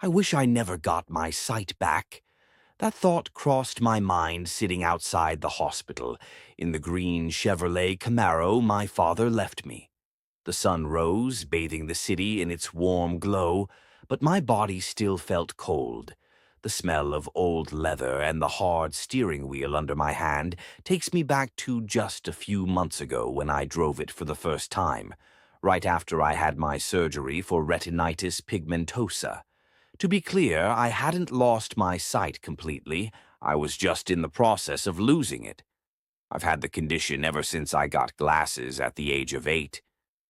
I wish I never got my sight back. That thought crossed my mind sitting outside the hospital in the green Chevrolet Camaro my father left me. The sun rose, bathing the city in its warm glow, but my body still felt cold. The smell of old leather and the hard steering wheel under my hand takes me back to just a few months ago when I drove it for the first time, right after I had my surgery for retinitis pigmentosa. To be clear, I hadn't lost my sight completely. I was just in the process of losing it. I've had the condition ever since I got glasses at the age of 8.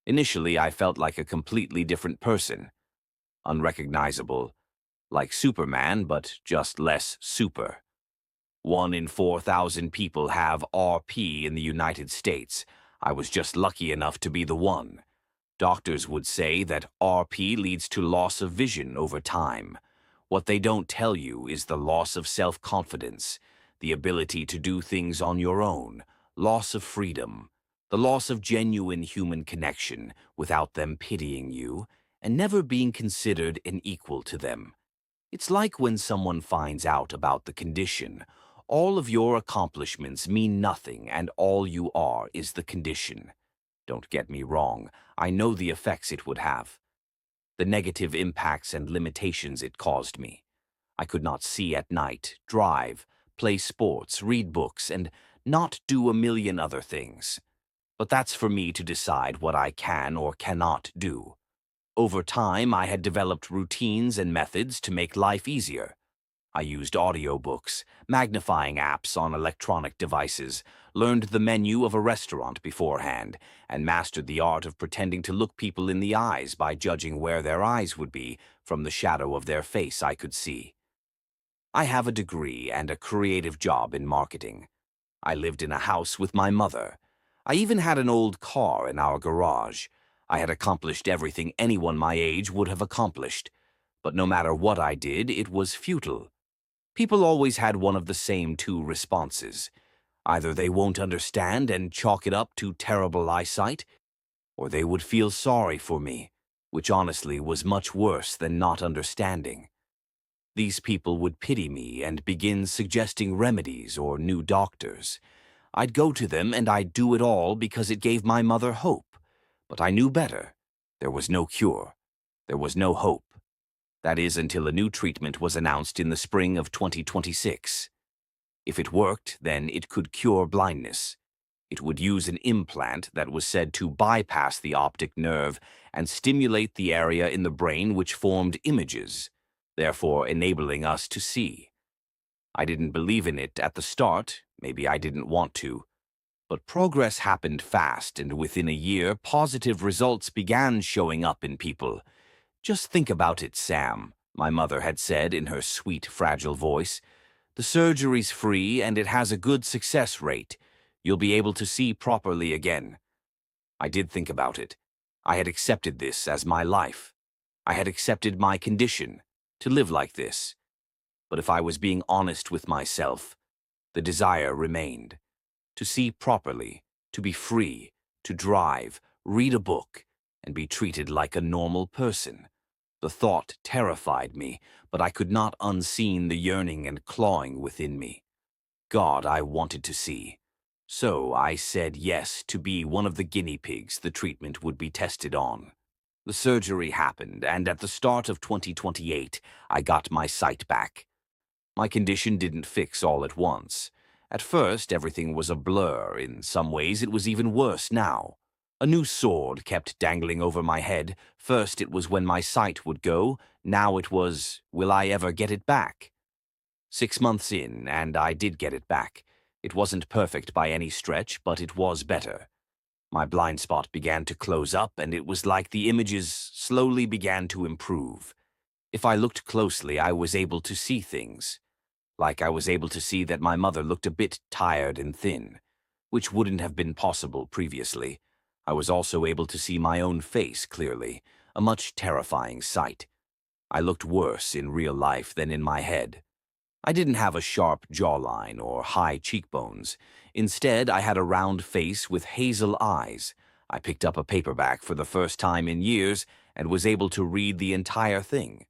Initially, I felt like a completely different person. Unrecognizable, like Superman, but just less super. 1 in 4,000 people have RP in the United States. I was just lucky enough to be the one. Doctors would say that RP leads to loss of vision over time. What they don't tell you is the loss of self-confidence, the ability to do things on your own, loss of freedom, the loss of genuine human connection without them pitying you, and never being considered an equal to them. It's like when someone finds out about the condition. All of your accomplishments mean nothing, and all you are is the condition. Don't get me wrong, I know the effects it would have, the negative impacts and limitations it caused me. I could not see at night, drive, play sports, read books, and not do a million other things. But that's for me to decide what I can or cannot do. Over time, I had developed routines and methods to make life easier. I used audiobooks, magnifying apps on electronic devices, learned the menu of a restaurant beforehand, and mastered the art of pretending to look people in the eyes by judging where their eyes would be from the shadow of their face I could see. I have a degree and a creative job in marketing. I lived in a house with my mother. I even had an old car in our garage. I had accomplished everything anyone my age would have accomplished. But no matter what I did, it was futile. People always had one of the same 2 responses. Either they won't understand and chalk it up to terrible eyesight, or they would feel sorry for me, which honestly was much worse than not understanding. These people would pity me and begin suggesting remedies or new doctors. I'd go to them and I'd do it all because it gave my mother hope. But I knew better. There was no cure. There was no hope. That is until a new treatment was announced in the spring of 2026. If it worked, then it could cure blindness. It would use an implant that was said to bypass the optic nerve and stimulate the area in the brain which formed images, therefore enabling us to see. I didn't believe in it at the start, maybe I didn't want to. But progress happened fast, and within a year, positive results began showing up in people. "Just think about it, Sam," my mother had said in her sweet, fragile voice. "The surgery's free and it has a good success rate. You'll be able to see properly again." I did think about it. I had accepted this as my life. I had accepted my condition, to live like this. But if I was being honest with myself, the desire remained. To see properly, to be free, to drive, read a book, and be treated like a normal person. The thought terrified me, but I could not unseen the yearning and clawing within me. God, I wanted to see. So I said yes to be one of the guinea pigs the treatment would be tested on. The surgery happened, and at the start of 2028, I got my sight back. My condition didn't fix all at once. At first, everything was a blur. In some ways, it was even worse now. A new sword kept dangling over my head. First, it was when my sight would go. Now it was, will I ever get it back? 6 months in, and I did get it back. It wasn't perfect by any stretch, but it was better. My blind spot began to close up, and it was like the images slowly began to improve. If I looked closely, I was able to see things. Like I was able to see that my mother looked a bit tired and thin, which wouldn't have been possible previously. I was also able to see my own face clearly, a much terrifying sight. I looked worse in real life than in my head. I didn't have a sharp jawline or high cheekbones. Instead, I had a round face with hazel eyes. I picked up a paperback for the first time in years and was able to read the entire thing.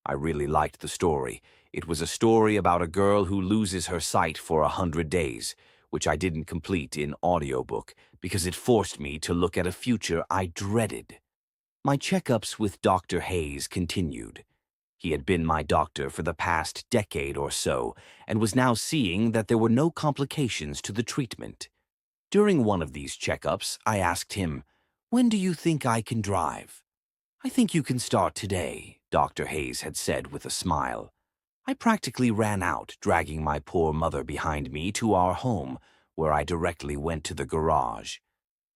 I really liked the story. It was a story about a girl who loses her sight for 100 days, which I didn't complete in audiobook because it forced me to look at a future I dreaded. My checkups with Dr. Hayes continued. He had been my doctor for the past decade or so and was now seeing that there were no complications to the treatment. During one of these checkups, I asked him, "When do you think I can drive?" "I think you can start today," Dr. Hayes had said with a smile. I practically ran out, dragging my poor mother behind me to our home, where I directly went to the garage.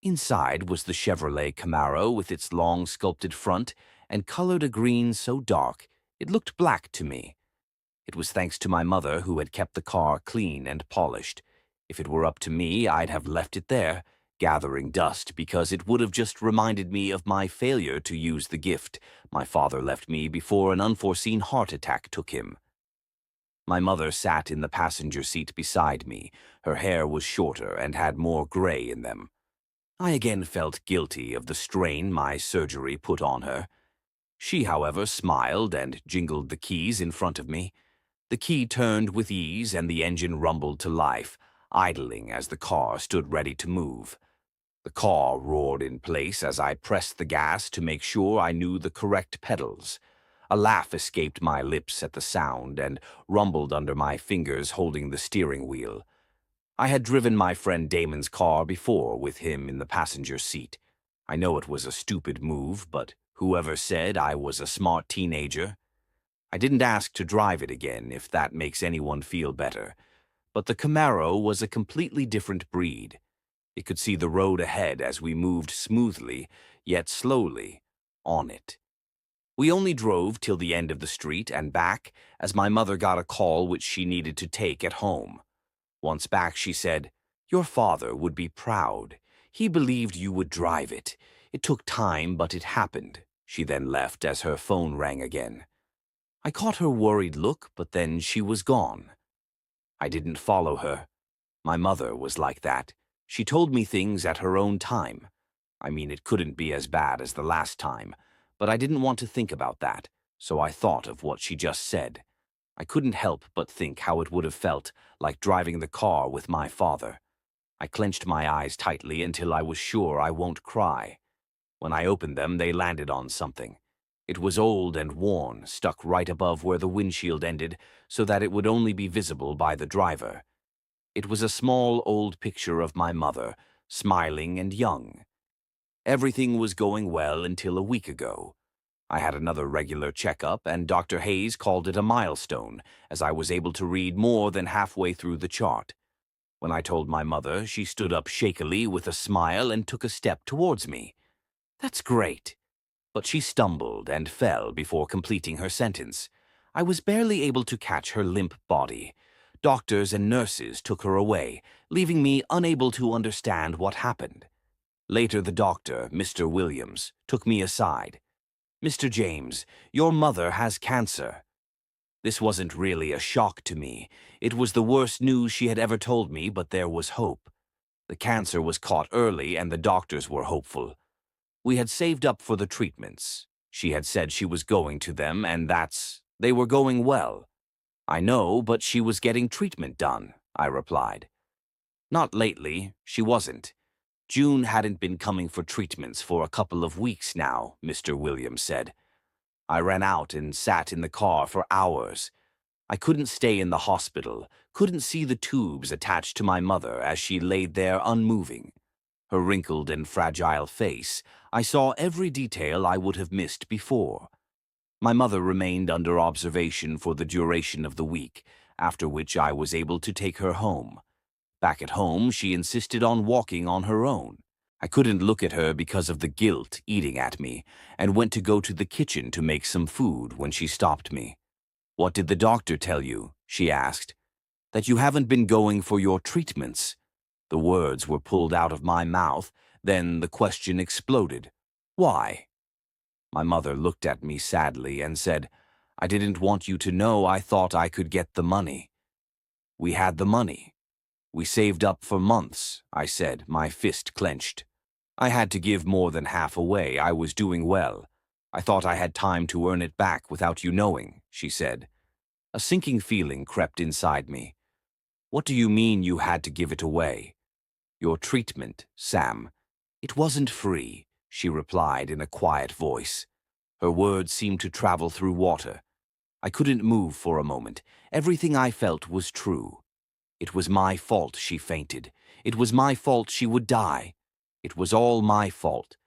Inside was the Chevrolet Camaro with its long sculpted front and colored a green so dark it looked black to me. It was thanks to my mother who had kept the car clean and polished. If it were up to me, I'd have left it there, gathering dust, because it would have just reminded me of my failure to use the gift my father left me before an unforeseen heart attack took him. My mother sat in the passenger seat beside me. Her hair was shorter and had more gray in them. I again felt guilty of the strain my surgery put on her. She, however, smiled and jingled the keys in front of me. The key turned with ease and the engine rumbled to life, idling as the car stood ready to move. The car roared in place as I pressed the gas to make sure I knew the correct pedals. A laugh escaped my lips at the sound and rumbled under my fingers holding the steering wheel. I had driven my friend Damon's car before with him in the passenger seat. I know it was a stupid move, but whoever said I was a smart teenager? I didn't ask to drive it again, if that makes anyone feel better. But the Camaro was a completely different breed. It could see the road ahead as we moved smoothly, yet slowly, on it. We only drove till the end of the street and back, as my mother got a call which she needed to take at home. Once back, she said, "Your father would be proud. He believed you would drive it. It took time, but it happened." She then left as her phone rang again. I caught her worried look, but then she was gone. I didn't follow her. My mother was like that. She told me things at her own time. I mean, it couldn't be as bad as the last time, but I didn't want to think about that, so I thought of what she just said. I couldn't help but think how it would have felt like driving the car with my father. I clenched my eyes tightly until I was sure I won't cry. When I opened them, they landed on something. It was old and worn, stuck right above where the windshield ended so that it would only be visible by the driver. It was a small old picture of my mother, smiling and young. Everything was going well until a week ago. I had another regular checkup, and Dr. Hayes called it a milestone, as I was able to read more than halfway through the chart. When I told my mother, she stood up shakily with a smile and took a step towards me. "That's great." But she stumbled and fell before completing her sentence. I was barely able to catch her limp body. Doctors and nurses took her away, leaving me unable to understand what happened. Later, the doctor, Mr. Williams, took me aside. "Mr. James, your mother has cancer." This wasn't really a shock to me. It was the worst news she had ever told me, but there was hope. The cancer was caught early, and the doctors were hopeful. We had saved up for the treatments. She had said she was going to them, and they were going well. "I know, but she was getting treatment done," I replied. "Not lately, she wasn't. June hadn't been coming for treatments for a couple of weeks now," Mr. Williams said. I ran out and sat in the car for hours. I couldn't stay in the hospital, couldn't see the tubes attached to my mother as she laid there unmoving. Her wrinkled and fragile face, I saw every detail I would have missed before. My mother remained under observation for the duration of the week, after which I was able to take her home. Back at home, she insisted on walking on her own. I couldn't look at her because of the guilt eating at me, and went to go to the kitchen to make some food when she stopped me. "What did the doctor tell you?" she asked. "That you haven't been going for your treatments." The words were pulled out of my mouth, then the question exploded. "Why?" My mother looked at me sadly and said, "I didn't want you to know I thought I could get the money." "We had the money. We saved up for months," I said, my fist clenched. "I had to give more than half away. I was doing well. I thought I had time to earn it back without you knowing, she said. A sinking feeling crept inside me. What do you mean you had to give it away? Your treatment, Sam. It wasn't free, she replied in a quiet voice. Her words seemed to travel through water. I couldn't move for a moment. Everything I felt was true. It was my fault she fainted. It was my fault she would die. It was all my fault.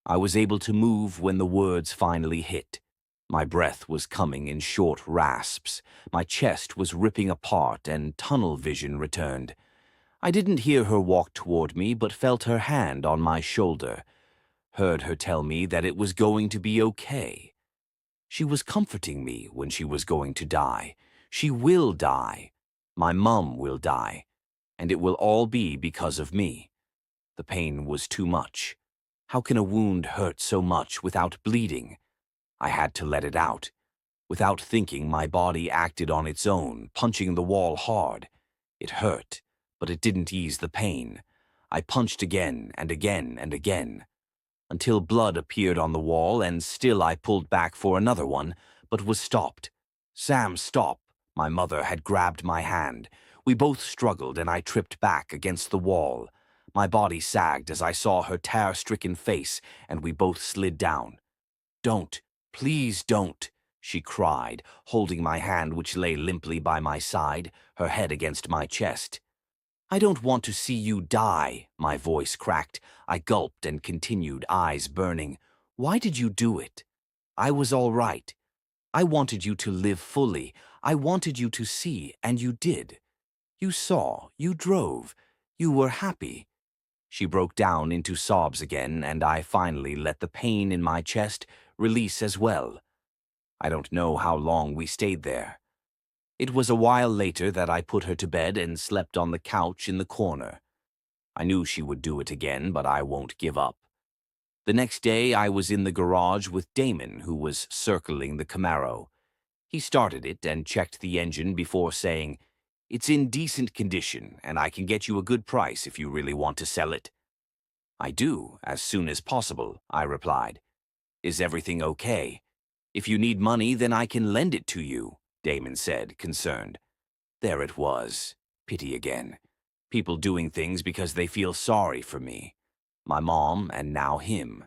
I was able to move when the words finally hit. My breath was coming in short rasps. My chest was ripping apart and tunnel vision returned. I didn't hear her walk toward me, but felt her hand on my shoulder. Heard her tell me that it was going to be okay. She was comforting me when she was going to die. She will die. My mum will die. And it will all be because of me. The pain was too much. How can a wound hurt so much without bleeding? I had to let it out. Without thinking, my body acted on its own, punching the wall hard. It hurt, but it didn't ease the pain. I punched again and again and again, until blood appeared on the wall, and still I pulled back for another one, but was stopped. Sam, stop! My mother had grabbed my hand. We both struggled, and I tripped back against the wall. My body sagged as I saw her tear-stricken face, and we both slid down. Don't, please don't, she cried, holding my hand which lay limply by my side, her head against my chest. I don't want to see you die, my voice cracked. I gulped and continued, eyes burning. Why did you do it? I was all right. I wanted you to live fully. I wanted you to see, and you did. You saw, you drove, you were happy. She broke down into sobs again, and I finally let the pain in my chest release as well. I don't know how long we stayed there. It was a while later that I put her to bed and slept on the couch in the corner. I knew she would do it again, but I won't give up. The next day I was in the garage with Damon, who was circling the Camaro. He started it and checked the engine before saying, "It's in decent condition, and I can get you a good price if you really want to sell it." "I do, as soon as possible," I replied. "Is everything okay? If you need money, then I can lend it to you," Damon said, concerned. There it was. Pity again. People doing things because they feel sorry for me. My mom, and now him.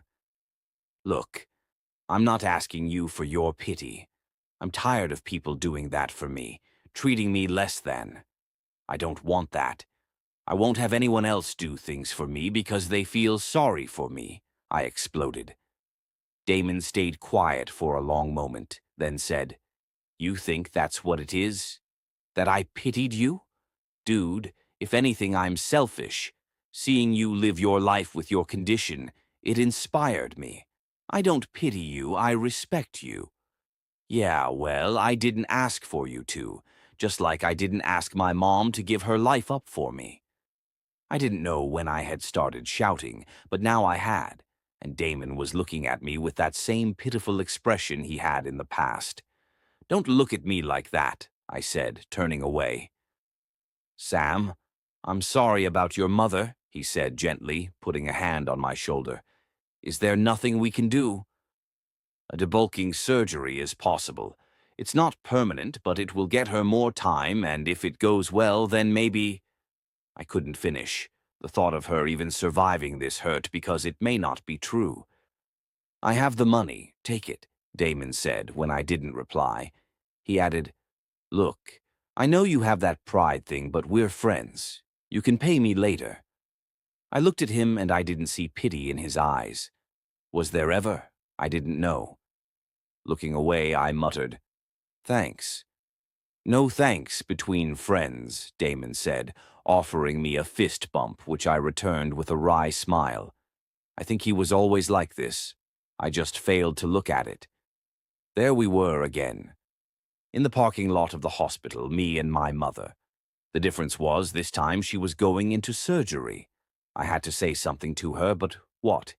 Look, I'm not asking you for your pity. I'm tired of people doing that for me, treating me less than. I don't want that. I won't have anyone else do things for me because they feel sorry for me, I exploded. Damon stayed quiet for a long moment, then said, "You think that's what it is? That I pitied you? Dude, if anything, I'm selfish. Seeing you live your life with your condition, it inspired me. I don't pity you, I respect you. Yeah, well, I didn't ask for you to, just like I didn't ask my mom to give her life up for me." I didn't know when I had started shouting, but now I had, and Damon was looking at me with that same pitiful expression he had in the past. "Don't look at me like that," I said, turning away. "Sam, I'm sorry about your mother," he said gently, putting a hand on my shoulder. "Is there nothing we can do?" "A debulking surgery is possible. It's not permanent, but it will get her more time, and if it goes well, then maybe—" I couldn't finish. The thought of her even surviving this hurt because it may not be true. "I have the money. Take it," Damon said when I didn't reply. He added, "Look, I know you have that pride thing, but we're friends. You can pay me later." I looked at him and I didn't see pity in his eyes. Was there ever? I didn't know. Looking away, I muttered, "Thanks." "No thanks between friends," Damon said, offering me a fist bump, which I returned with a wry smile. I think he was always like this. I just failed to look at it. There we were again. In the parking lot of the hospital, me and my mother. The difference was, this time she was going into surgery. I had to say something to her, but what?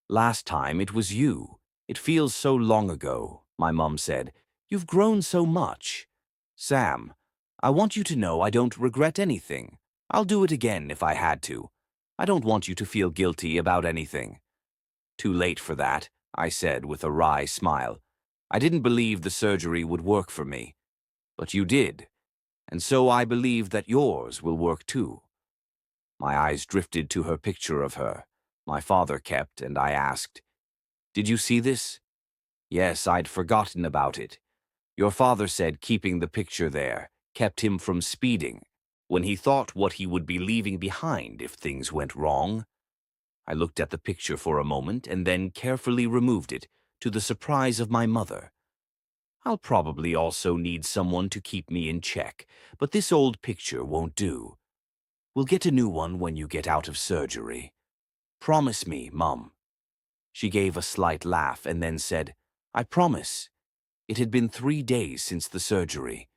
"Last time it was you. It feels so long ago," my mum said. "You've grown so much." "Sam, I want you to know I don't regret anything. I'll do it again if I had to. I don't want you to feel guilty about anything." "Too late for that," I said with a wry smile. I didn't believe the surgery would work for me, but you did, and so I believe that yours will work too. My eyes drifted to her picture of her. My father kept, and I asked, "Did you see this?" Yes, I'd forgotten about it. Your father said keeping the picture there kept him from speeding when he thought what he would be leaving behind if things went wrong. I looked at the picture for a moment and then carefully removed it, to the surprise of my mother. I'll probably also need someone to keep me in check, but this old picture won't do. We'll get a new one when you get out of surgery. Promise me, Mum. She gave a slight laugh and then said, I promise. It had been 3 days since the surgery.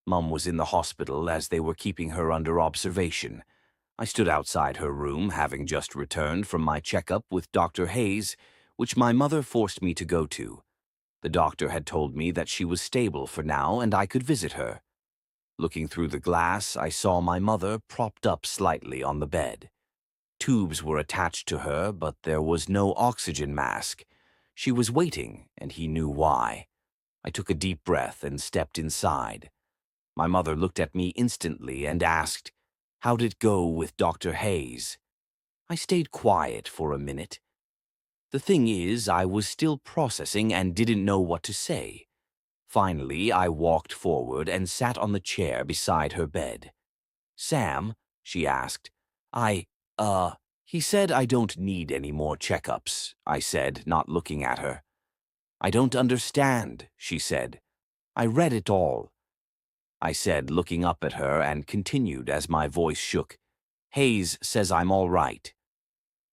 Mum was in the hospital as they were keeping her under observation. I stood outside her room, having just returned from my checkup with Dr. Hayes, which my mother forced me to go to. The doctor had told me that she was stable for now and I could visit her. Looking through the glass, I saw my mother propped up slightly on the bed. Tubes were attached to her, but there was no oxygen mask. She was waiting, and he knew why. I took a deep breath and stepped inside. My mother looked at me instantly and asked, "How'd it go with Dr. Hayes?" I stayed quiet for a minute. The thing is, I was still processing and didn't know what to say. Finally, I walked forward and sat on the chair beside her bed. "Sam," she asked, he said I don't need any more checkups," I said, not looking at her. "I don't understand," she said. "I read it all," I said, looking up at her, and continued as my voice shook. "Hayes says I'm all right."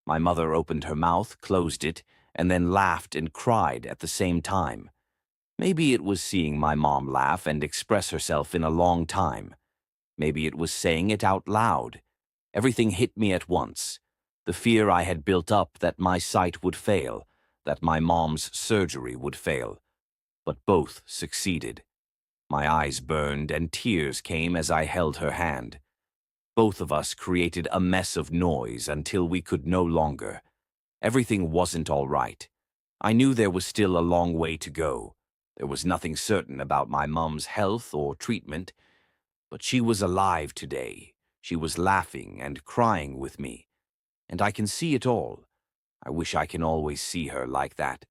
My mother opened her mouth, closed it, and then laughed and cried at the same time. Maybe it was seeing my mom laugh and express herself in a long time. Maybe it was saying it out loud. Everything hit me at once. The fear I had built up that my sight would fail, that my mom's surgery would fail. But both succeeded. My eyes burned and tears came as I held her hand. Both of us created a mess of noise until we could no longer. Everything wasn't all right. I knew there was still a long way to go. There was nothing certain about my mom's health or treatment, but she was alive today. She was laughing and crying with me, and I can see it all. I wish I can always see her like that.